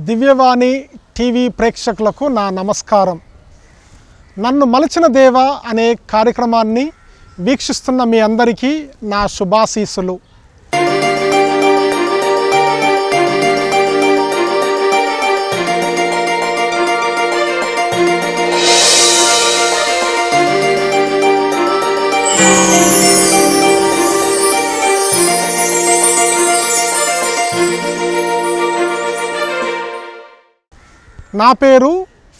దివ్యవాణి TV ప్రేక్షకులకు నా నమస్కారం. నన్ను మలచిన దేవా అనే కార్యక్రమాన్ని వీక్షిస్తున్న మీ అందరికీ నా శుభాశీస్సులు. నా పేరు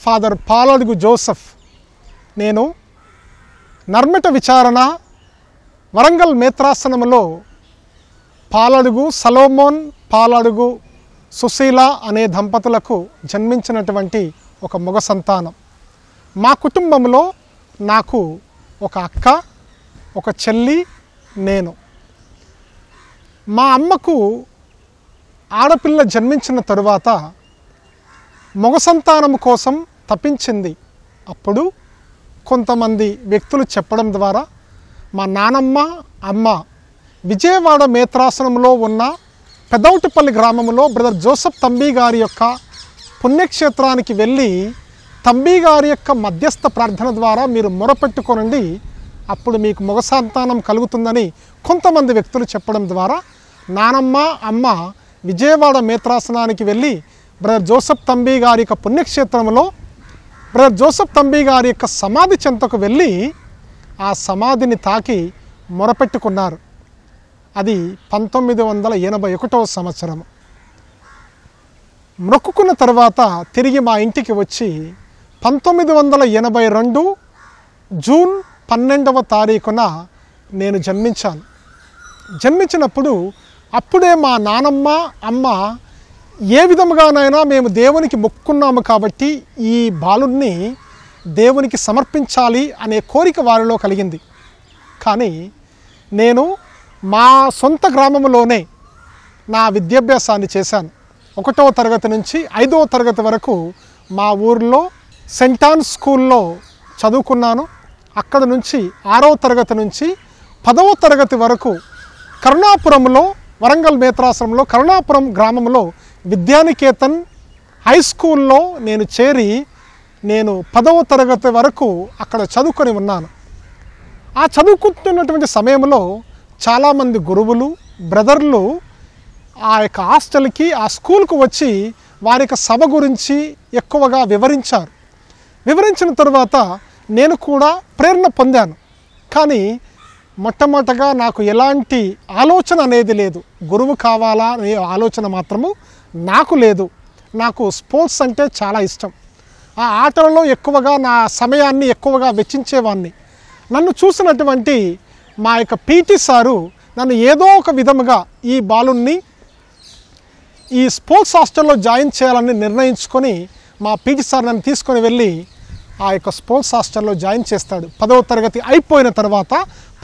ఫాదర్ పాలడుగు జోసెఫ్. నేను నర్మట విచారణ వరంగల్ మేత్రాసనంలో పాలడుగు సలోమోన్ పాలడుగు సుశీల అనే దంపతులకు జన్మించినటువంటి ఒక మగ సంతానం. మా కుటుంబంలో నాకు ఒక అక్క, ఒక చెల్లి, నేను. మా అమ్మకు ఆడపిల్ల జన్మించిన తరువాత మగ సంతానం కోసం తప్పించింది. అప్పుడు కొంతమంది వ్యక్తులు చెప్పడం ద్వారా మా నానమ్మ అమ్మ విజయవాడ మేత్రాసనంలో ఉన్న పెదౌటిపల్లి గ్రామంలో బ్రదర్ జోసెఫ్ తంబి గారి యొక్క పుణ్యక్షేత్రానికి వెళ్ళి తంబి గారి యొక్క మధ్యస్థ ప్రార్థన ద్వారా మీరు మొరపెట్టుకోనండి, అప్పుడు మీకు మగ సంతానం కలుగుతుందని కొంతమంది వ్యక్తులు చెప్పడం ద్వారా నానమ్మ అమ్మ విజయవాడ మేత్రాసనానికి వెళ్ళి బ్రదర్ జోసెఫ్ తంబి గారి యొక్క పుణ్యక్షేత్రంలో బ్రదర్ జోసెఫ్ తంబి గారి యొక్క సమాధి చెంతకు వెళ్ళి ఆ సమాధిని తాకి మొరపెట్టుకున్నారు. అది 1981వ సంవత్సరము. మొక్కుకున్న తర్వాత తిరిగి మా ఇంటికి వచ్చి 1982 జూన్ 12వ తారీఖున నేను జన్మించాను. జన్మించినప్పుడు అప్పుడే మా నానమ్మ అమ్మ ఏ విధముగానైనా మేము దేవునికి మొక్కున్నాము కాబట్టి ఈ బాలుడిని దేవునికి సమర్పించాలి అనే కోరిక వారిలో కలిగింది. కానీ నేను మా సొంత గ్రామంలోనే నా విద్యాభ్యాసాన్ని చేశాను. 1వ తరగతి నుంచి 5వ తరగతి వరకు మా ఊరిలో సెయింట్ ఆన్ స్కూల్లో చదువుకున్నాను. అక్కడ నుంచి 6వ తరగతి నుంచి 10వ తరగతి వరకు కరుణాపురంలో వరంగల్ మేత్రాసనంలో కరుణాపురం గ్రామంలో విద్యానికేతన్ హై స్కూల్లో నేను చేరి నేను 10వ తరగతి వరకు అక్కడ చదువుకొని ఉన్నాను. ఆ చదువుకుంటున్నటువంటి సమయంలో చాలామంది గురువులు బ్రదర్లు ఆ యొక్క హాస్టల్కి ఆ స్కూల్కు వచ్చి వారి యొక్క సభ గురించి ఎక్కువగా వివరించారు. వివరించిన తర్వాత నేను కూడా ప్రేరణ పొందాను. కానీ మొట్టమొదటగా నాకు ఎలాంటి ఆలోచన అనేది లేదు. గురువు కావాలా అనే ఆలోచన మాత్రము నాకు లేదు. నాకు స్పోర్ట్స్ అంటే చాలా ఇష్టం. ఆ ఆటలలో ఎక్కువగా నా సమయాన్ని ఎక్కువగా వెచ్చించేవాడిని. నన్ను చూసినటువంటి మా యొక్క పీటీ సారు నన్ను ఏదో ఒక విధముగా ఈ బాలుని ఈ స్పోర్ట్స్ హాస్టల్లో జాయిన్ చేయాలని నిర్ణయించుకొని మా పీటీ సార్ నన్ను తీసుకొని వెళ్ళి ఆ యొక్క స్పోర్ట్స్ హాస్టల్లో జాయిన్ చేస్తాడు. 10వ తరగతి అయిపోయిన తర్వాత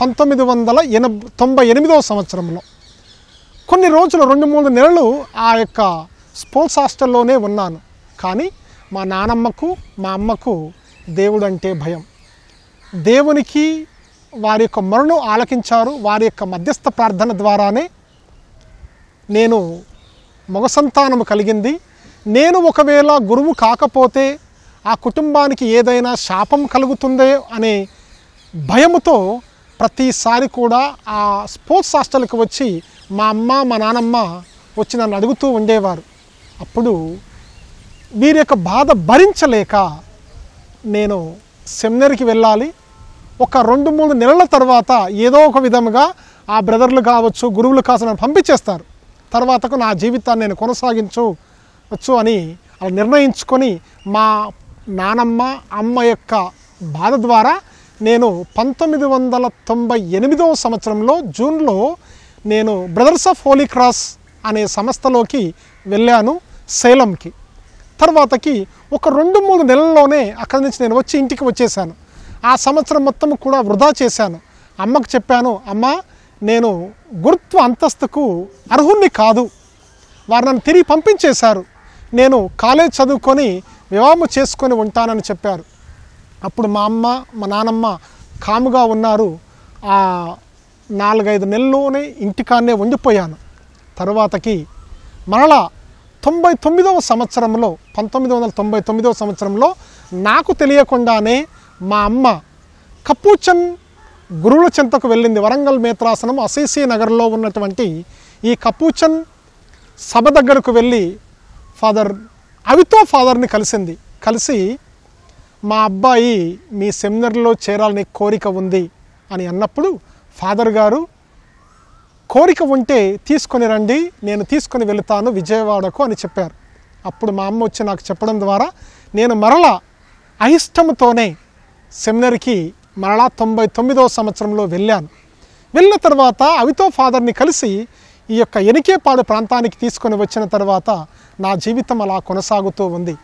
1998వ సంవత్సరంలో కొన్ని రోజులు 2-3 నెలలు ఆ యొక్క స్పోర్ట్స్ హాస్టల్లోనే ఉన్నాను. కానీ మా నానమ్మకు మా అమ్మకు దేవుడు అంటే భయం. దేవునికి వారి యొక్క మొరను ఆలకించారు. వారి యొక్క మధ్యస్థ ప్రార్థన ద్వారానే నేను మగ సంతానము కలిగింది. నేను ఒకవేళ గురువు కాకపోతే ఆ కుటుంబానికి ఏదైనా శాపం కలుగుతుందే అనే భయముతో ప్రతిసారి కూడా ఆ స్పోర్ట్స్ హాస్టల్కి వచ్చి మా అమ్మ మా నానమ్మ వచ్చి నన్ను అడుగుతూ ఉండేవారు. అప్పుడు వీరి యొక్క బాధ భరించలేక నేను సెమినరీకి వెళ్ళాలి. ఒక 2-3 నెలల తర్వాత ఏదో ఒక విధముగా ఆ బ్రదర్లు కావచ్చు గురువులు కావచ్చు నన్ను పంపించేస్తారు. తర్వాతకు నా జీవితాన్ని నేను కొనసాగించవచ్చు అని అలా నిర్ణయించుకొని మా నానమ్మ అమ్మ యొక్క బాధ ద్వారా నేను 1998వ సంవత్సరంలో జూన్లో నేను బ్రదర్స్ ఆఫ్ హోలీ క్రాస్ అనే సంస్థలోకి వెళ్ళాను సేలంకి. తర్వాతకి ఒక 2-3 నెలల్లోనే అక్కడి నుంచి నేను వచ్చి ఇంటికి వచ్చేసాను. ఆ సంవత్సరం మొత్తం కూడా వృధా చేశాను. అమ్మకు చెప్పాను, అమ్మ నేను గురుత్వ అంతస్తుకు అర్హుణ్ణి కాదు, వారు నన్ను తిరిగి పంపించేశారు, నేను కాలేజ్ చదువుకొని వివాహం చేసుకొని ఉంటానని చెప్పారు. అప్పుడు మా అమ్మ మా నానమ్మ కాముగా ఉన్నారు. ఆ 4-5 నెలల్లోనే ఇంటికాన్నే ఉండిపోయాను. తర్వాతకి మరలా 99వ సంవత్సరంలో 1999వ సంవత్సరంలో నాకు తెలియకుండానే మా అమ్మ కపూచన్ గురువుల చెంతకు వెళ్ళింది. వరంగల్ మేత్రాసనం అసీసీ నగర్లో ఉన్నటువంటి ఈ కపూచన్ సభ దగ్గరకు వెళ్ళి అవితో ఫాదర్ని కలిసి మా అబ్బాయి మీ సెమినర్లో చేరాలని కోరిక ఉంది అని అన్నప్పుడు ఫాదర్ గారు కోరిక ఉంటే తీసుకొని రండి, నేను తీసుకొని వెళుతాను విజయవాడకు అని చెప్పారు. అప్పుడు మా అమ్మ వచ్చి నాకు చెప్పడం ద్వారా నేను మరలా అయిష్టంతోనే సెమినర్కి మరలా 99వ సంవత్సరంలో వెళ్ళిన తర్వాత అవితో ఫాదర్ని కలిసి ఈ యొక్క ఎనికేపాడు ప్రాంతానికి తీసుకొని వచ్చిన తర్వాత నా జీవితం అలా కొనసాగుతూ ఉంది.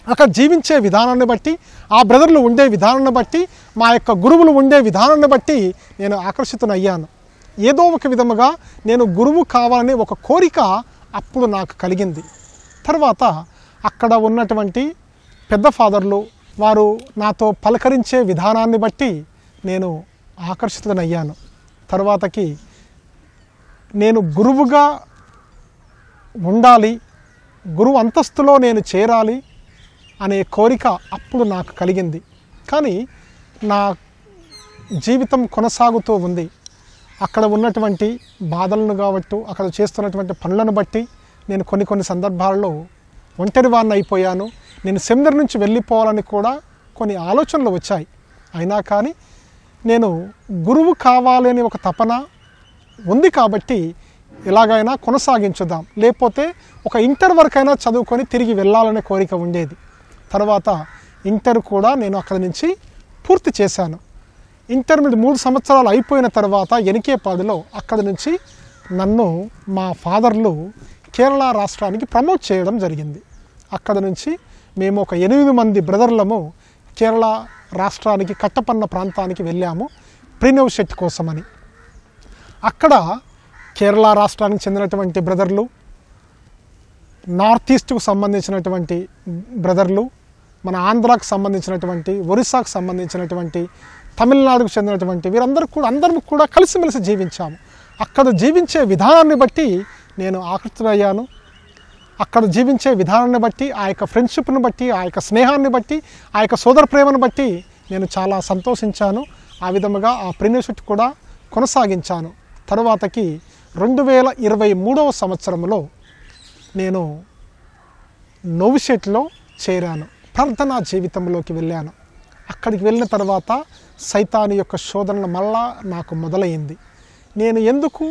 అక్కడ జీవించే విధానాన్ని బట్టి, ఆ బ్రదర్లు ఉండే విధానాన్ని బట్టి, మా యొక్క గురువులు ఉండే విధానాన్ని బట్టి నేను ఆకర్షితునయ్యాను. ఏదో ఒక విధముగా నేను గురువు కావాలనే ఒక కోరిక అప్పుడు నాకు కలిగింది. తర్వాత అక్కడ ఉన్నటువంటి పెద్ద ఫాదర్లు వారు నాతో పలకరించే విధానాన్ని బట్టి నేను ఆకర్షితునయ్యాను. తర్వాతకి నేను గురువుగా ఉండాలి, గురువు అంతస్తులో నేను చేరాలి అనే కోరిక అప్పుడు నాకు కలిగింది. కానీ నా జీవితం కొనసాగుతూ ఉంది. అక్కడ ఉన్నటువంటి బాధలను కావచ్చు, అక్కడ చేస్తున్నటువంటి పనులను బట్టి నేను కొన్ని సందర్భాల్లో ఒంటరివాడిని అయిపోయాను. నేను సెమినర్ నుంచి వెళ్ళిపోవాలని కూడా కొన్ని ఆలోచనలు వచ్చాయి. అయినా కానీ నేను గురువు కావాలి అనే ఒక తపన ఉంది కాబట్టి ఎలాగైనా కొనసాగించుదాం, లేకపోతే ఒక ఇంటర్ వరకైనా చదువుకొని తిరిగి వెళ్ళాలనే కోరిక ఉండేది. తర్వాత ఇంటర్ కూడా నేను అక్కడి నుంచి పూర్తి చేశాను. ఇంటర్మీడియట్ 3 సంవత్సరాలు అయిపోయిన తర్వాత ఎనికేపాడులో అక్కడి నుంచి నన్ను మా ఫాదర్లు కేరళ రాష్ట్రానికి ప్రమోట్ చేయడం జరిగింది. అక్కడ నుంచి మేము ఒక 8 మంది బ్రదర్లము కేరళ రాష్ట్రానికి కట్టపన్న ప్రాంతానికి వెళ్ళాము ప్రీనవ్ షెట్ కోసమని. అక్కడ కేరళ రాష్ట్రానికి చెందినటువంటి బ్రదర్లు, నార్త్ ఈస్ట్కు సంబంధించినటువంటి బ్రదర్లు, మన ఆంధ్రాకు సంబంధించినటువంటి, ఒరిస్సాకు సంబంధించినటువంటి, తమిళనాడుకు చెందినటువంటి అందరం కూడా కలిసిమెలిసి జీవించాము. అక్కడ జీవించే విధానాన్ని బట్టి నేను ఆకర్షితులయ్యాను. అక్కడ జీవించే విధానాన్ని బట్టి, ఆ యొక్క ఫ్రెండ్షిప్ను బట్టి, ఆ యొక్క స్నేహాన్ని బట్టి, ఆ యొక్క సోదర ప్రేమను బట్టి నేను చాలా సంతోషించాను. ఆ విధముగా ఆ ప్రీనోషిప్ కూడా కొనసాగించాను. తరువాతకి 2023వ సంవత్సరంలో నేను నోవిషెట్లో చేరాను, ప్రార్థనా జీవితంలోకి వెళ్ళాను. అక్కడికి వెళ్ళిన తర్వాత సైతాను యొక్క శోధనలు మళ్ళా నాకు మొదలైంది. నేను ఎందుకు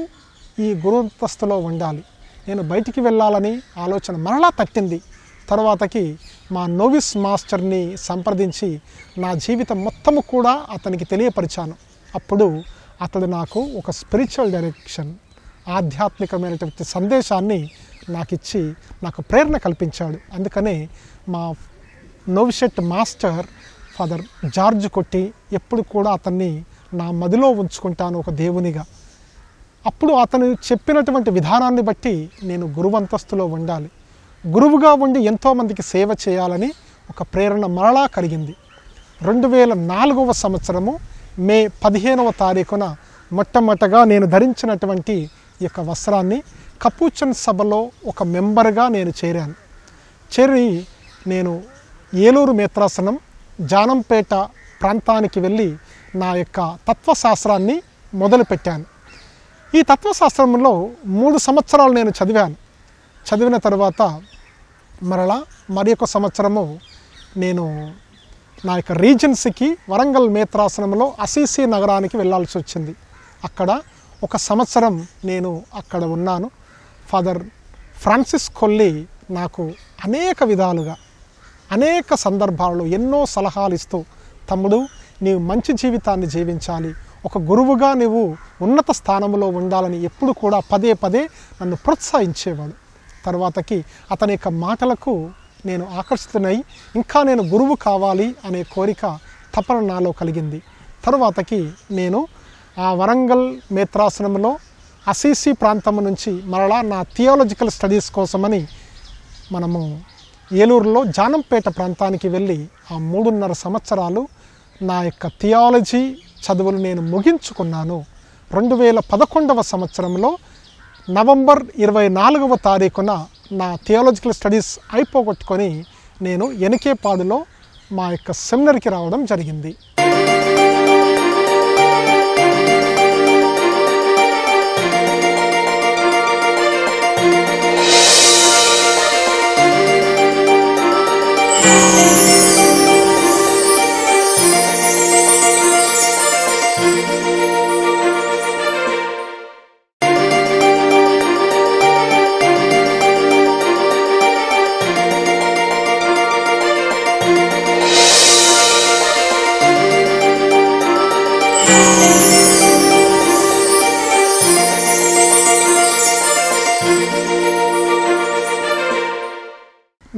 ఈ గురువంతస్తులో ఉండాలి, నేను బయటికి వెళ్ళాలని ఆలోచన మరలా తట్టింది. తర్వాతకి మా నోవిస్ మాస్టర్ని సంప్రదించి నా జీవితం మొత్తము కూడా అతనికి తెలియపరిచాను. అప్పుడు అతడు నాకు ఒక స్పిరిచువల్ డైరెక్షన్, ఆధ్యాత్మికమైనటువంటి సందేశాన్ని నాకు ఇచ్చి నాకు ప్రేరణ కల్పించాడు. అందుకనే మా నోవిషెట్ మాస్టర్ ఫాదర్ జార్జ్ కొట్టి ఎప్పుడు కూడా అతన్ని నా మదిలో ఉంచుకుంటాను ఒక దేవునిగా. అప్పుడు అతను చెప్పినటువంటి విధానాన్ని బట్టి నేను గురువంతస్తులో ఉండాలి, గురువుగా ఉండి ఎంతోమందికి సేవ చేయాలని ఒక ప్రేరణ మరలా కలిగింది. 2004వ సంవత్సరము మే 15వ తారీఖున మొట్టమొదటగా నేను ధరించినటువంటి ఈ యొక్క వస్త్రాన్ని కపూచన్ సభలో ఒక మెంబర్గా నేను చేరి నేను ఏలూరు మేత్రాసనం జానంపేట ప్రాంతానికి వెళ్ళి నా యొక్క తత్వశాస్త్రాన్ని మొదలుపెట్టాను. ఈ తత్వశాస్త్రంలో 3 సంవత్సరాలు నేను చదివిన తర్వాత మరలా మరి ఒక సంవత్సరము నేను నా యొక్క రీజెన్సీకి వరంగల్ మేత్రాసనంలో అసీసీ నగరానికి వెళ్ళాల్సి వచ్చింది. అక్కడ 1 సంవత్సరం నేను అక్కడ ఉన్నాను. ఫాదర్ ఫ్రాన్సిస్ కొల్లి నాకు అనేక విధాలుగా అనేక సందర్భాల్లో ఎన్నో సలహాలు ఇస్తూ, తమ్ముడు నీవు మంచి జీవితాన్ని జీవించాలి, ఒక గురువుగా నీవు ఉన్నత స్థానంలో ఉండాలని ఎప్పుడు కూడా పదే నన్ను ప్రోత్సహించేవాడు. తర్వాతకి అతని యొక్క మాటలకు నేను ఆకర్షితునై ఇంకా నేను గురువు కావాలి అనే కోరిక తపన నాలో కలిగింది. తరువాతకి నేను ఆ వరంగల్ మేత్రాసనంలో అసీసీ ప్రాంతం నుంచి మరలా నా థియాలజికల్ స్టడీస్ కోసమని మనము ఏలూరులో జానంపేట ప్రాంతానికి వెళ్ళి ఆ 3.5 సంవత్సరాలు నా యొక్క థియాలజీ చదువులు నేను ముగించుకున్నాను. 2011వ సంవత్సరంలో నవంబర్ 24వ తారీఖున నా థియాలజికల్ స్టడీస్ అయిపోగొట్టుకొని నేను ఎనికేపాడులో మా యొక్క సెమినరీకి రావడం జరిగింది.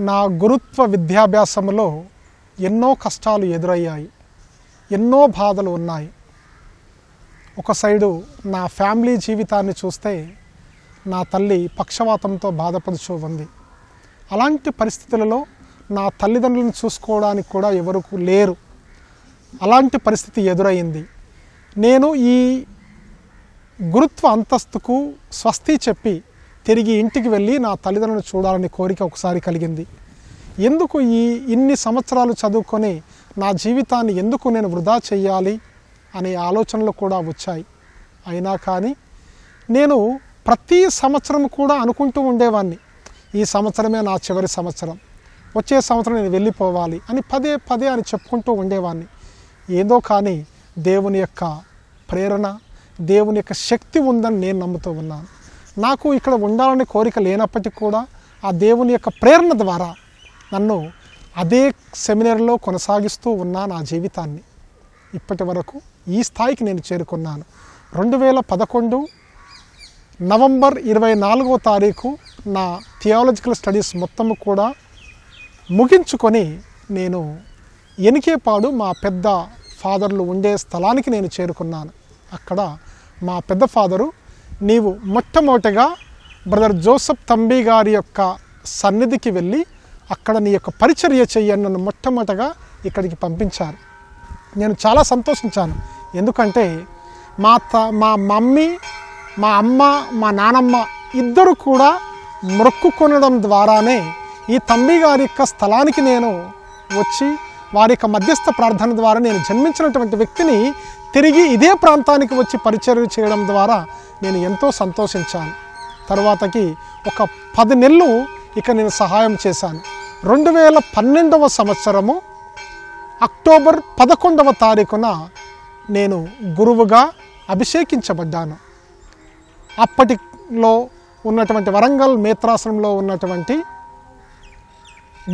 నా గురుత్వ విద్యాభ్యాసంలో ఎన్నో కష్టాలు ఎదురయ్యాయి, ఎన్నో బాధలు ఉన్నాయి. ఒక సైడు నా ఫ్యామిలీ జీవితాన్ని చూస్తే నా తల్లి పక్షవాతంతో బాధపడుతూ ఉంది. అలాంటి పరిస్థితులలో నా తల్లిదండ్రులను చూసుకోవడానికి కూడా ఎవరు లేరు. అలాంటి పరిస్థితి ఎదురైంది. నేను ఈ గురుత్వ అంతస్తుకు స్వస్తి చెప్పి తిరిగి ఇంటికి వెళ్ళి నా తల్లిదండ్రులను చూడాలని కోరిక ఒకసారి కలిగింది. ఎందుకు ఇన్ని సంవత్సరాలు చదువుకొని నా జీవితాన్ని ఎందుకు నేను వృధా చేయాలి అనే ఆలోచనలు కూడా వచ్చాయి. అయినా కానీ నేను ప్రతి సంవత్సరం కూడా అనుకుంటూ ఉండేవాడిని, ఈ సంవత్సరమే నా చివరి సంవత్సరం, వచ్చే సంవత్సరం నేను వెళ్ళిపోవాలి అని పదే పదే అని చెప్పుకుంటూ ఉండేవాడిని. ఏదో కానీ దేవుని యొక్క ప్రేరణ, దేవుని యొక్క శక్తి ఉందని నేను నమ్ముతూ ఉన్నాను. నాకు ఇక్కడ ఉండాలనే కోరిక లేనప్పటికీ కూడా ఆ దేవుని యొక్క ప్రేరణ ద్వారా నన్ను అదే సెమినరీలో కొనసాగిస్తూ ఉన్నా నా జీవితాన్ని. ఇప్పటి వరకు ఈ స్థాయికి నేను చేరుకున్నాను. 2011 నవంబర్ 24వ తారీఖు నా థియాలజికల్ స్టడీస్ మొత్తము కూడా ముగించుకొని నేను ఎనికేపాడు మా పెద్ద ఫాదర్లు ఉండే స్థలానికి నేను చేరుకున్నాను. అక్కడ మా పెద్ద ఫాదరు, నీవు మొట్టమొదటిగా బ్రదర్ జోసెఫ్ తంబి గారి యొక్క సన్నిధికి వెళ్ళి అక్కడ నీ యొక్క పరిచర్య చెయ్యని నన్ను మొట్టమొదటిగా ఇక్కడికి పంపించారు. నేను చాలా సంతోషించాను. ఎందుకంటే మా మమ్మీ, మా అమ్మ, మా నానమ్మ ఇద్దరు కూడా మొక్కుకొనడం ద్వారానే ఈ తంబి గారి యొక్క స్థలానికి నేను వచ్చి వారి యొక్క మధ్యస్థ ప్రార్థన ద్వారా నేను జన్మించినటువంటి వ్యక్తిని తిరిగి ఇదే ప్రాంతానికి వచ్చి పరిచర్య చేయడం ద్వారా నేను ఎంతో సంతోషించాను. తర్వాతకి ఒక 10 నెలలు ఇక నేను సహాయం చేశాను. 2012వ సంవత్సరము అక్టోబర్ 11వ తారీఖున నేను గురువుగా అభిషేకించబడ్డాను. అప్పటిలో ఉన్నటువంటి వరంగల్ మేత్రాసనంలో ఉన్నటువంటి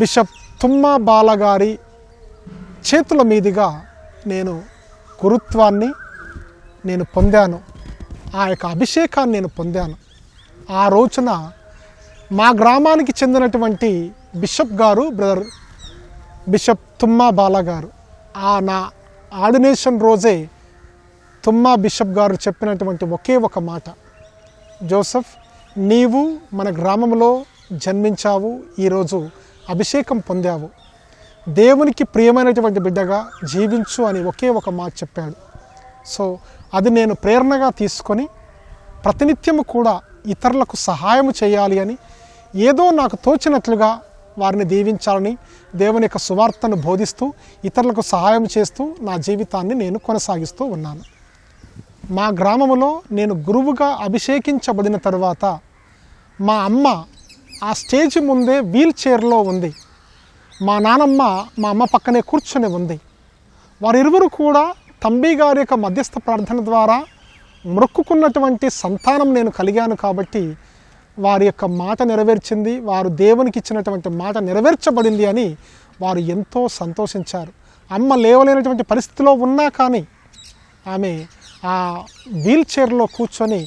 బిషప్ తుమ్మా బాలగారి చేతుల మీదుగా నేను గురుత్వాన్ని నేను పొందాను. ఆ యొక్క అభిషేకాన్ని నేను పొందాను. ఆ రోజున మా గ్రామానికి చెందినటువంటి బిషప్ గారు, బ్రదర్ బిషప్ తుమ్మా బాల గారు, నా ఆర్డినేషన్ రోజే తుమ్మా బిషప్ గారు చెప్పినటువంటి ఒకే ఒక మాట, జోసెఫ్ నీవు మన గ్రామంలో జన్మించావు, ఈరోజు అభిషేకం పొందావు, దేవునికి ప్రియమైనటువంటి బిడ్డగా జీవించు అని ఒకే ఒక మాట చెప్పాడు. సో అది నేను ప్రేరణగా తీసుకొని ప్రతినిత్యము కూడా ఇతరులకు సహాయం చేయాలి అని, ఏదో నాకు తోచినట్లుగా వారిని దీవించాలని దేవుని యొక్క సువార్తను బోధిస్తూ ఇతరులకు సహాయం చేస్తూ నా జీవితాన్ని నేను కొనసాగిస్తూ ఉన్నాను. మా గ్రామంలో నేను గురువుగా అభిషేకించబడిన తర్వాత మా అమ్మ ఆ స్టేజ్ ముందే వీల్ చైర్లో ఉంది. మా నానమ్మ మా అమ్మ పక్కనే కూర్చొని ఉంది. వారిరువురు కూడా తంబి గారి యొక్క మధ్యస్థ ప్రార్థన ద్వారా మొక్కుకున్నటువంటి సంతానం నేను కలిగాను కాబట్టి వారి యొక్క మాట నెరవేర్చింది, వారు దేవునికి ఇచ్చినటువంటి మాట నెరవేర్చబడింది అని వారు ఎంతో సంతోషించారు. అమ్మ లేవలేనటువంటి పరిస్థితిలో ఉన్నా కానీ ఆమె ఆ వీల్ చైర్లో కూర్చొని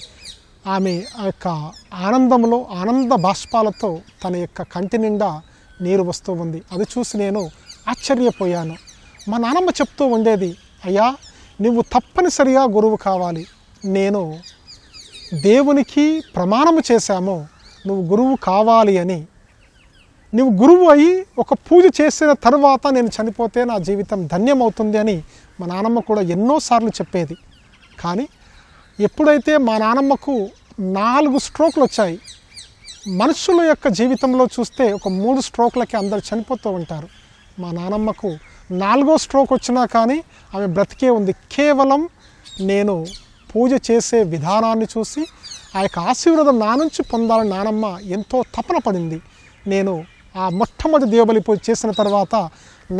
ఆమె ఆ యొక్క ఆనందంలో ఆనంద బాష్పాలతో తన యొక్క కంటి నిండా నీరు వస్తూ ఉంది. అది చూసి నేను ఆశ్చర్యపోయాను. మా నాన్నమ్మ చెప్తూ ఉండేది, అయ్యా నువ్వు తప్పనిసరిగా గురువు కావాలి, నేను దేవునికి ప్రమాణము చేశాము నువ్వు గురువు కావాలి అని. నువ్వు గురువు అయి ఒక పూజ చేసిన తర్వాత నేను చనిపోతే నా జీవితం ధన్యమవుతుంది అని మా నాన్నమ్మ కూడా ఎన్నోసార్లు చెప్పేది. కానీ ఎప్పుడైతే మా నాన్నమ్మకు 4 స్ట్రోక్లు వచ్చాయి, మనుషుల యొక్క జీవితంలో చూస్తే ఒక 3 స్ట్రోక్లకి అందరు చనిపోతూ ఉంటారు. మా నానమ్మకు 4వ స్ట్రోక్ వచ్చినా కానీ ఆమె బ్రతికే ఉంది. కేవలం నేను పూజ చేసే విధానాన్ని చూసి ఆ యొక్క ఆశీర్వాదం నా నుంచి పొందాలని నానమ్మ ఎంతో తపన పడింది. నేను ఆ మొట్టమొదటి దేవబలి పూజ చేసిన తర్వాత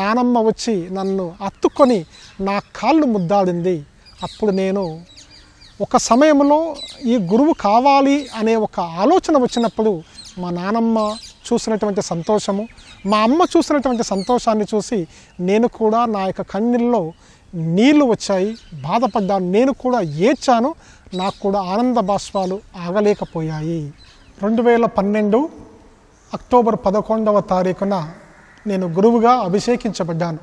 నానమ్మ వచ్చి నన్ను అత్తుకొని నా కాళ్ళు ముద్దాడింది. అప్పుడు నేను ఒక సమయంలో ఈ గురువు కావాలి అనే ఒక ఆలోచన వచ్చినప్పుడు మా నానమ్మ చూసినటువంటి సంతోషము, మా అమ్మ చూసినటువంటి సంతోషాన్ని చూసి నేను కూడా నా యొక్క కన్నీళ్ళలో నీళ్లు వచ్చాయి, బాధపడ్డాను, నేను కూడా ఏడ్చాను. నాకు కూడా ఆనంద బాష్పాలు ఆగలేకపోయాయి. 2012 అక్టోబర్ 11వ తారీఖున నేను గురువుగా అభిషేకించబడ్డాను.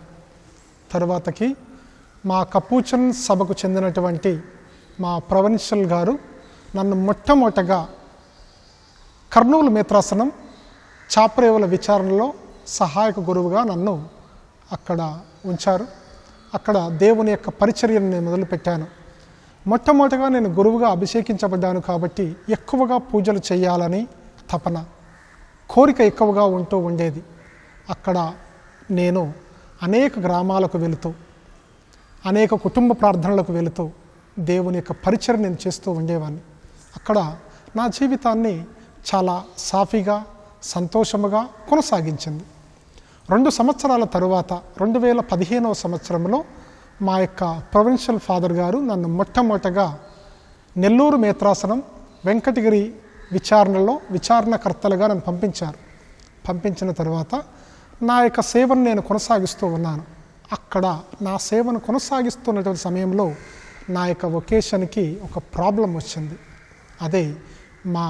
తరువాతకి మా కపూచన్ సభకు చెందినటువంటి మా ప్రొవిన్షియల్ గారు నన్ను మొట్టమొదటగా కర్నూలు మేత్రాసనం చాప్రేవుల విచారణలో సహాయక గురువుగా నన్ను అక్కడ ఉంచారు. అక్కడ దేవుని యొక్క పరిచర్యను నేను మొదలుపెట్టాను. మొట్టమొదటిగా నేను గురువుగా అభిషేకించబడ్డాను కాబట్టి ఎక్కువగా పూజలు చేయాలని తపన, కోరిక ఎక్కువగా ఉంటూ ఉండేది. అక్కడ నేను అనేక గ్రామాలకు వెళుతూ, అనేక కుటుంబ ప్రార్థనలకు వెళుతూ దేవుని యొక్క పరిచర్య నేను చేస్తూ ఉండేవాడిని. అక్కడ నా జీవితాన్ని చాలా సాఫీగా, సంతోషముగా కొనసాగించింది. 2 సంవత్సరాల తరువాత 2015వ సంవత్సరంలో మా యొక్క ప్రొవిన్షియల్ ఫాదర్ గారు నన్ను మొట్టమొదటగా నెల్లూరు మేత్రాసనం వెంకటగిరి విచారణలో విచారణకర్తలుగా నన్ను పంపించారు. పంపించిన తర్వాత నా యొక్క సేవను నేను కొనసాగిస్తూ ఉన్నాను. అక్కడ నా సేవను కొనసాగిస్తున్నటువంటి సమయంలో నా యొక్క వొకేషన్కి ఒక ప్రాబ్లం వచ్చింది. అదే మా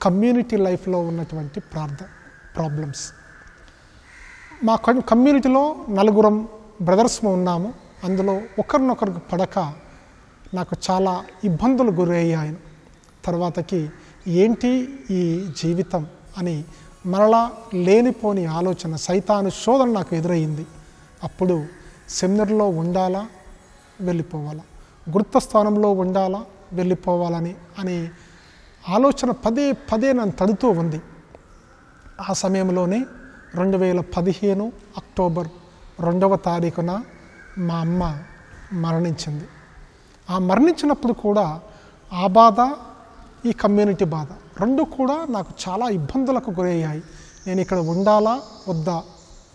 కమ్యూనిటీ లైఫ్లో ఉన్నటువంటి ప్రాబ్లమ్స్. మా కమ్యూనిటీలో 4 బ్రదర్స్ ఉన్నాము. అందులో ఒకరినొకరికి పడక నాకు చాలా ఇబ్బందులు గురయ్యాను. తర్వాతకి ఏంటి ఈ జీవితం అని మరలా లేనిపోని ఆలోచన, సైతాను శోధన నాకు ఎదురయ్యింది. అప్పుడు సెమినర్లో ఉండాలా, వెళ్ళిపోవాలా, గురుత్వస్థానంలో ఉండాలా, వెళ్ళిపోవాలని అనే ఆలోచన పదే నన్ను తడుతూ ఉంది. ఆ సమయంలోనే 2015 అక్టోబర్ 2వ తారీఖున మా అమ్మ మరణించింది. ఆ మరణించినప్పుడు కూడా ఆ బాధ, ఈ కమ్యూనిటీ బాధ 2 కూడా నాకు చాలా ఇబ్బందులకు గురయ్యాయి. నేను ఇక్కడ ఉండాలా వద్దా,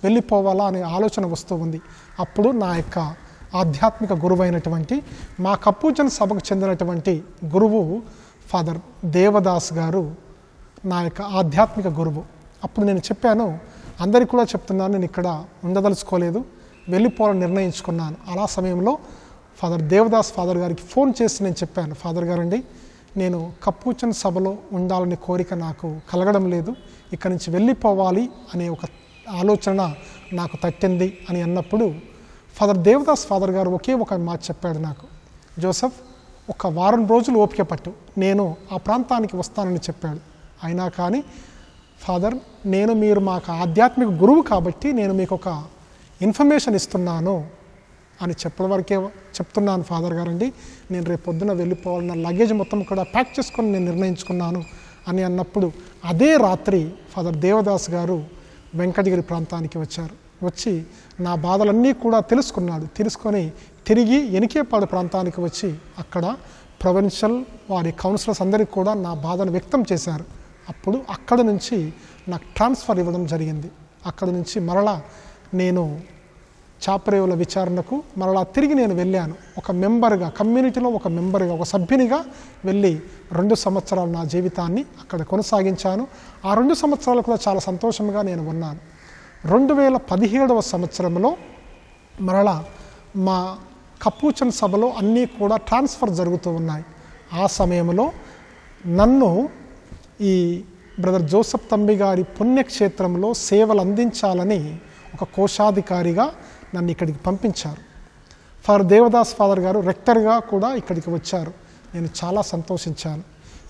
వెళ్ళిపోవాలా అనే ఆలోచన వస్తూ ఉంది. అప్పుడు నా యొక్క ఆధ్యాత్మిక గురువు అయినటువంటి మా కపూచన్ సభకు చెందినటువంటి గురువు ఫాదర్ దేవదాస్ గారు నా యొక్క ఆధ్యాత్మిక గురువు. అప్పుడు నేను చెప్పాను, అందరికీ కూడా చెప్తున్నాను, నేను ఇక్కడ ఉండదలుచుకోలేదు, వెళ్ళిపోవాలని నిర్ణయించుకున్నాను. అలా సమయంలో ఫాదర్ దేవదాస్ ఫాదర్ గారికి ఫోన్ చేసి నేను చెప్పాను, ఫాదర్ గారండి, నేను కపూచన్ సభలో ఉండాలనే కోరిక నాకు కలగడం లేదు, ఇక్కడి నుంచి వెళ్ళిపోవాలి అనే ఒక ఆలోచన నాకు తట్టింది అని అన్నప్పుడు ఫాదర్ దేవదాస్ ఫాదర్ గారు ఒకే ఒక మాట చెప్పాడు నాకు, జోసెఫ్, ఒక వారం రోజులు ఓపిక పట్టు, నేను ఆ ప్రాంతానికి వస్తానని చెప్పాడు. అయినా కానీ ఫాదర్, మీరు మాకు ఆధ్యాత్మిక గురువు కాబట్టి నేను మీకు ఒక ఇన్ఫర్మేషన్ ఇస్తున్నాను అని చెప్పడం వరకే చెప్తున్నాను ఫాదర్ గారండి, నేను రేపు పొద్దున వెళ్ళిపోవాలి, నా లగేజ్ మొత్తం కూడా ప్యాక్ చేసుకొని నేను నిర్ణయించుకున్నాను అని అన్నప్పుడు అదే రాత్రి ఫాదర్ దేవదాస్ గారు వెంకటగిరి ప్రాంతానికి వచ్చారు. వచ్చి నా బాధలన్నీ కూడా తెలుసుకొని తిరిగి ఎనికేపాడు ప్రాంతానికి వచ్చి అక్కడ ప్రొవిన్షియల్ వారి కౌన్సిలర్స్ అందరికీ కూడా నా బాధను వ్యక్తం చేశారు. అప్పుడు అక్కడ నుంచి నాకు ట్రాన్స్ఫర్ ఇవ్వడం జరిగింది. అక్కడ నుంచి మరలా నేను చాప్రేవుల విచారణకు మరలా తిరిగి నేను వెళ్ళాను. ఒక మెంబర్గా, కమ్యూనిటీలో ఒక మెంబర్గా, ఒక సభ్యునిగా వెళ్ళి 2 సంవత్సరాలు నా జీవితాన్ని అక్కడ కొనసాగించాను. ఆ 2 సంవత్సరాలు కూడా చాలా సంతోషంగా నేను ఉన్నాను. 2017వ సంవత్సరంలో మరలా మా కపూచన్ సభలో అన్నీ కూడా ట్రాన్స్ఫర్ జరుగుతూ ఉన్నాయి. ఆ సమయంలో నన్ను ఈ బ్రదర్ జోసెఫ్ తంబి గారి పుణ్యక్షేత్రంలో సేవలు అందించాలని ఒక కోశాధికారిగా నన్ను ఇక్కడికి పంపించారు. ఫాదర్ దేవదాస్ ఫాదర్ గారు రెక్టర్గా కూడా ఇక్కడికి వచ్చారు. నేను చాలా సంతోషించాను.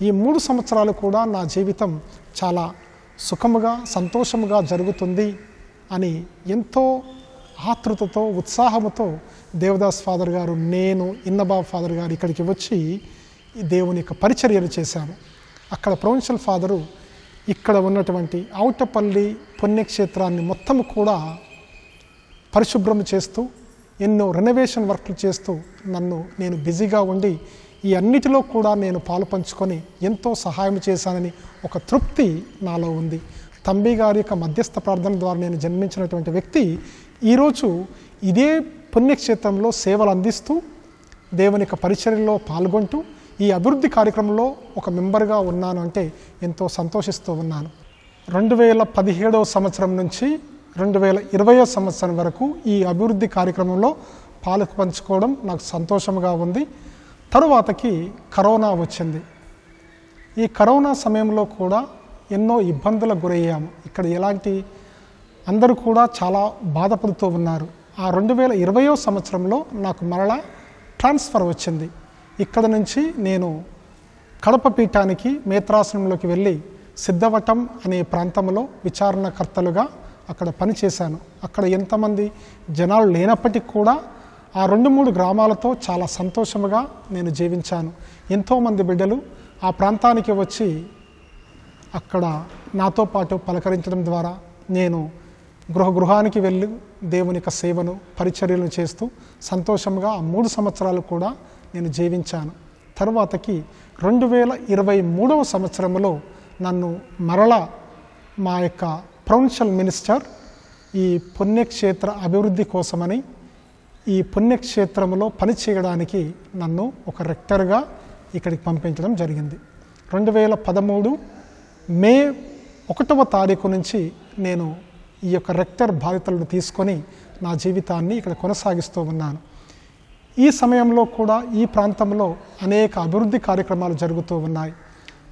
ఈ 3 సంవత్సరాలు కూడా నా జీవితం చాలా సుఖముగా, సంతోషముగా జరుగుతుంది అని ఎంతో ఆతృతతో, ఉత్సాహంతో దేవదాస్ ఫాదర్ గారు, నేను, ఇన్నబాబు ఫాదర్ గారు ఇక్కడికి వచ్చి దేవుని యొక్క పరిచర్యలు చేశాము. అక్కడ ప్రొవిన్షియల్ ఫాదరు ఇక్కడ ఉన్నటువంటి ఔటపల్లి పుణ్యక్షేత్రాన్ని మొత్తం కూడా పరిశుభ్రం చేస్తూ ఎన్నో రెనోవేషన్ వర్క్లు చేస్తూ నేను బిజీగా ఉండి ఈ అన్నిటిలో కూడా నేను పాలు పంచుకొని ఎంతో సహాయం చేశానని ఒక తృప్తి నాలో ఉంది. తంబి గారి యొక్క మధ్యస్థ ప్రార్థన ద్వారా నేను జన్మించినటువంటి వ్యక్తి ఈరోజు ఇదే పుణ్యక్షేత్రంలో సేవలు అందిస్తూ దేవుని యొక్క పరిచర్యలో పాల్గొంటూ ఈ అభివృద్ధి కార్యక్రమంలో ఒక మెంబర్గా ఉన్నాను అంటే ఎంతో సంతోషిస్తూ ఉన్నాను. 2017 సంవత్సరం నుంచి 2020 సంవత్సరం వరకు ఈ అభివృద్ధి కార్యక్రమంలో పాలు పంచుకోవడం నాకు సంతోషంగా ఉంది. తరువాతకి కరోనా వచ్చింది. ఈ కరోనా సమయంలో కూడా ఎన్నో ఇబ్బందులకు గురయ్యాము. ఇక్కడ ఎలాంటి అందరూ కూడా చాలా బాధపడుతూ ఉన్నారు. ఆ 2020 సంవత్సరంలో నాకు మరలా ట్రాన్స్ఫర్ వచ్చింది. ఇక్కడ నుంచి నేను కడప పీఠానికి మేత్రాసనంలోకి వెళ్ళి సిద్ధవటం అనే ప్రాంతంలో విచారణకర్తలుగా అక్కడ పనిచేశాను. అక్కడ ఎంతమంది జనాలు లేనప్పటికీ కూడా ఆ 2-3 గ్రామాలతో చాలా సంతోషముగా నేను జీవించాను. ఎంతోమంది బిడ్డలు ఆ ప్రాంతానికి వచ్చి అక్కడ నాతో పాటు పలకరించడం ద్వారా నేను గృహానికి వెళ్ళి దేవుని యొక్క సేవను పరిచర్యలను చేస్తూ సంతోషంగా ఆ 3 సంవత్సరాలు కూడా నేను జీవించాను. తరువాతకి 2023 సంవత్సరంలో నన్ను మరలా మా యొక్క ప్రొవిన్షియల్ మినిస్టర్ ఈ పుణ్యక్షేత్ర అభివృద్ధి కోసమని ఈ పుణ్యక్షేత్రంలో పనిచేయడానికి నన్ను ఒక రెక్టర్గా ఇక్కడికి పంపించడం జరిగింది. 2013 మే 1వ తారీఖు నుంచి నేను ఈ యొక్క రెక్టర్ బాధ్యతలను తీసుకొని నా జీవితాన్ని ఇక్కడ కొనసాగిస్తూ ఉన్నాను. ఈ సమయంలో కూడా ఈ ప్రాంతంలో అనేక అభివృద్ధి కార్యక్రమాలు జరుగుతూ ఉన్నాయి.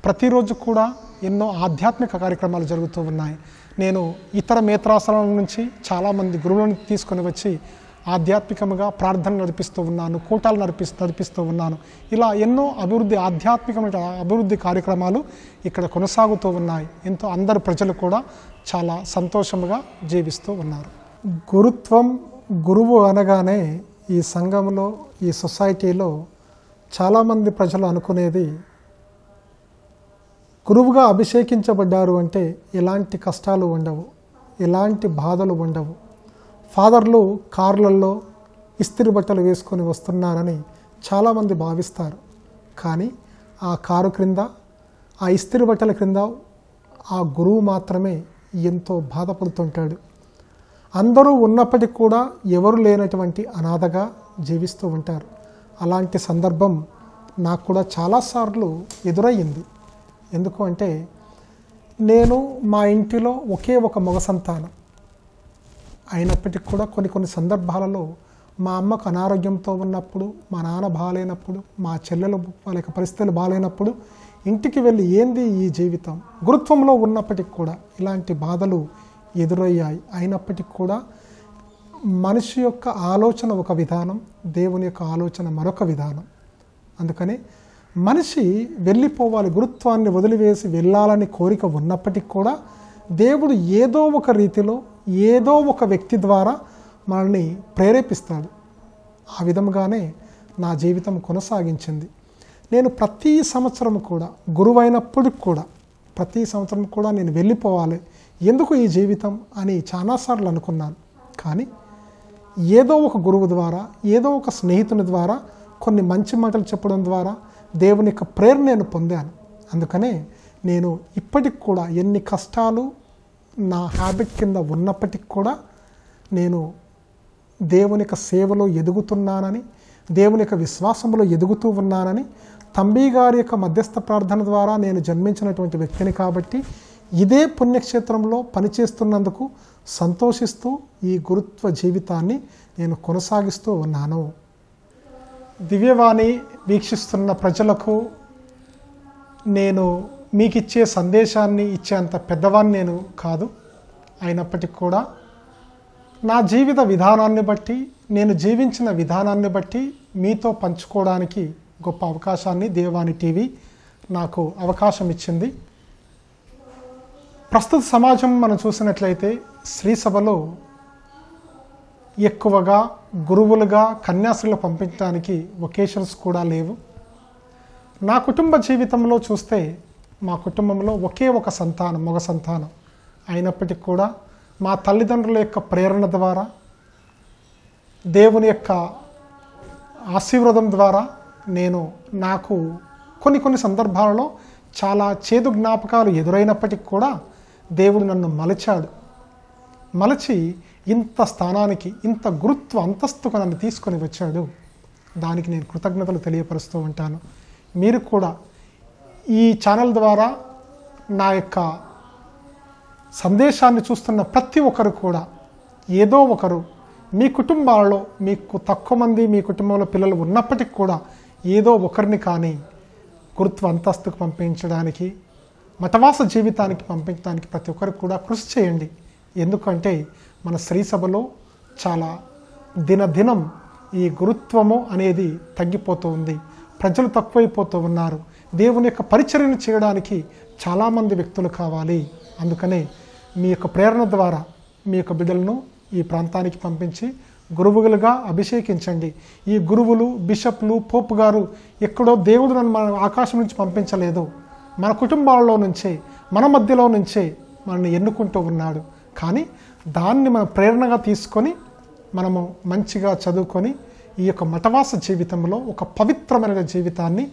ప్రతిరోజు కూడా ఎన్నో ఆధ్యాత్మిక కార్యక్రమాలు జరుగుతూ ఉన్నాయి. నేను ఇతర మేత్రాసనాల నుంచి చాలామంది గురువులను తీసుకొని వచ్చి ఆధ్యాత్మికంగా ప్రార్థన నడిపిస్తూ ఉన్నాను, కూటాలు నడిపిస్తూ ఉన్నాను. ఇలా ఎన్నో ఆధ్యాత్మికమైన అభివృద్ధి కార్యక్రమాలు ఇక్కడ కొనసాగుతూ ఉన్నాయి. ఎంతో అందరు ప్రజలు కూడా చాలా సంతోషంగా జీవిస్తూ ఉన్నారు. గురుత్వం, గురువు అనగానే ఈ సంఘంలో, ఈ సొసైటీలో చాలామంది ప్రజలు అనుకునేది గురువుగా అభిషేకించబడ్డారు అంటే ఎలాంటి కష్టాలు ఉండవు, ఎలాంటి బాధలు ఉండవు. ఫాదర్లు కార్లలో ఇస్త్రీ బట్టలు వేసుకొని వస్తున్నారని చాలామంది భావిస్తారు. కానీ ఆ కారు క్రింద, ఆ ఇస్త్రీ బట్టల క్రింద ఆ గురువు మాత్రమే ఎంతో బాధపడుతుంటాడు. అందరూ ఉన్నప్పటికీ కూడా ఎవరు లేనటువంటి అనాథగా జీవిస్తూ ఉంటారు. అలాంటి సందర్భం నాకు కూడా చాలాసార్లు ఎదురయ్యింది. ఎందుకు అంటే నేను మా ఇంటిలో ఒకే ఒక మగ సంతానం అయినప్పటికీ కూడా కొన్ని సందర్భాలలో మా అమ్మకు అనారోగ్యంతో ఉన్నప్పుడు, మా నాన్న బాగాలేనప్పుడు, మా చెల్లెలు వాళ్ళ యొక్క పరిస్థితులు బాగాలేనప్పుడు ఇంటికి వెళ్ళి ఏంది ఈ జీవితం, గురుత్వంలో ఉన్నప్పటికి కూడా ఇలాంటి బాధలు ఎదురయ్యాయి. అయినప్పటికీ కూడా మనిషి యొక్క ఆలోచన ఒక విధానం, దేవుని యొక్క ఆలోచన మరొక విధానం. అందుకని మనిషి వెళ్ళిపోవాలి, గురుత్వాన్ని వదిలివేసి వెళ్ళాలని కోరిక ఉన్నప్పటికీ కూడా దేవుడు ఏదో ఒక రీతిలో, ఏదో ఒక వ్యక్తి ద్వారా మనల్ని ప్రేరేపిస్తాడు. ఆ విధంగానే నా జీవితం కొనసాగించింది. నేను ప్రతి సంవత్సరం కూడా గురువైనప్పటికి కూడా ప్రతి సంవత్సరం కూడా నేను వెళ్ళిపోవాలి, ఎందుకు ఈ జీవితం అని చాలాసార్లు అనుకున్నాను. కానీ ఏదో ఒక గురువు ద్వారా, ఏదో ఒక స్నేహితుని ద్వారా, కొన్ని మంచి మాటలు చెప్పడం ద్వారా దేవుని యొక్క ప్రేరణ నేను పొందాను. అందుకనే నేను ఇప్పటికి కూడా ఎన్ని కష్టాలు నా హ్యాబిట్ కింద ఉన్నప్పటికి కూడా నేను దేవుని యొక్క సేవలో ఎదుగుతున్నానని, దేవుని యొక్క విశ్వాసంలో ఎదుగుతూ ఉన్నానని, తంబి గారి యొక్క మధ్యస్థ ప్రార్థన ద్వారా నేను జన్మించినటువంటి వ్యక్తిని కాబట్టి ఇదే పుణ్యక్షేత్రంలో పనిచేస్తున్నందుకు సంతోషిస్తూ ఈ గురుత్వ జీవితాన్ని నేను కొనసాగిస్తూ ఉన్నాను. దివ్యవాణి వీక్షిస్తున్న ప్రజలకు నేను మీకు ఇచ్చే సందేశాన్ని ఇచ్చేంత పెద్దవాన్ని నేను కాదు. అయినప్పటికీ కూడా నా జీవిత విధానాన్ని బట్టి, నేను జీవించిన విధానాన్ని బట్టి మీతో పంచుకోవడానికి గొప్ప అవకాశాన్ని దివ్యవాణి టీవీ నాకు అవకాశం ఇచ్చింది. ప్రస్తుత సమాజం మనం చూసినట్లయితే శ్రీ సభలో ఎక్కువగా గురువులుగా కన్యాశ్రీలు పంపించడానికి వొకేషన్స్ కూడా లేవు. నా కుటుంబ జీవితంలో చూస్తే మా కుటుంబంలో ఒకే ఒక సంతానం, మగ సంతానం అయినప్పటికీ కూడా మా తల్లిదండ్రుల యొక్క ప్రేరణ ద్వారా, దేవుని యొక్క ఆశీర్వాదం ద్వారా నాకు కొన్ని సందర్భాలలో చాలా చేదు జ్ఞాపకాలు ఎదురైనప్పటికీ కూడా దేవుడు నన్ను మలచి ఇంత స్థానానికి, ఇంత గురుత్వ అంతస్తుకు నన్ను తీసుకొని వచ్చాడు. దానికి నేను కృతజ్ఞతలు తెలియపరుస్తూ ఉంటాను. మీరు కూడా ఈ ఛానల్ ద్వారా నా యొక్క సందేశాన్ని చూస్తున్న ప్రతి ఒక్కరు కూడా ఏదో ఒకరు మీ కుటుంబాలలో, మీకు తక్కువ మంది మీ కుటుంబంలో పిల్లలు ఉన్నప్పటికీ కూడా ఏదో ఒకరిని కానీ గురుత్వ అంతస్తుకు పంపించడానికి, మతవాస జీవితానికి పంపించడానికి ప్రతి ఒక్కరు కూడా కృషి చేయండి. ఎందుకంటే మన శ్రీ సభలో చాలా దినదినం ఈ గురుత్వము అనేది తగ్గిపోతూ ఉంది. ప్రజలు తక్కువైపోతూ ఉన్నారు. దేవుని యొక్క పరిచర్యను చేయడానికి చాలామంది వ్యక్తులు కావాలి. అందుకనే మీ యొక్క ప్రేరణ ద్వారా మీ యొక్క బిడ్డలను ఈ ప్రాంతానికి పంపించి గురువులుగా అభిషేకించండి. ఈ గురువులు, బిషప్లు, పోపు గారు ఎక్కడో దేవుడు నన్ను మన ఆకాశం నుంచి పంపించలేదు, మన కుటుంబాలలో నుంచే, మన మధ్యలో నుంచే మనల్ని ఎన్నుకుంటూ ఉన్నాడు. కానీ దాన్ని మనం ప్రేరణగా తీసుకొని మనము మంచిగా చదువుకొని ఈ యొక్క మతవాస జీవితంలో ఒక పవిత్రమైన జీవితాన్ని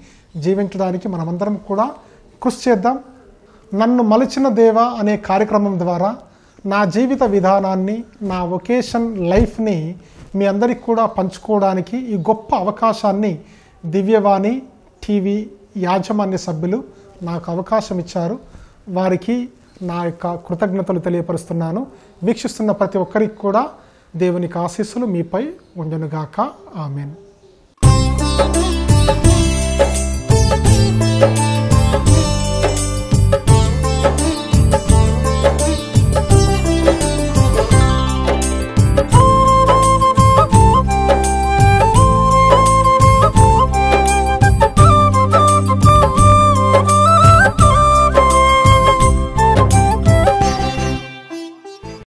జీవించడానికి మనమందరం కూడా కృషి చేద్దాం. నన్ను మలిచిన దేవా అనే కార్యక్రమం ద్వారా నా జీవిత విధానాన్ని, నా వొకేషన్ లైఫ్ని మీ అందరికీ కూడా పంచుకోవడానికి ఈ గొప్ప అవకాశాన్ని దివ్యవాణి టీవీ యాజమాన్య సభ్యులు నాకు అవకాశం ఇచ్చారు. వారికి నా యొక్క కృతజ్ఞతలు తెలియపరుస్తున్నాను. వీక్షిస్తున్న ప్రతి ఒక్కరికి కూడా దేవునికి ఆశీస్సులు మీపై ఉండునుగాక. ఆమేన్.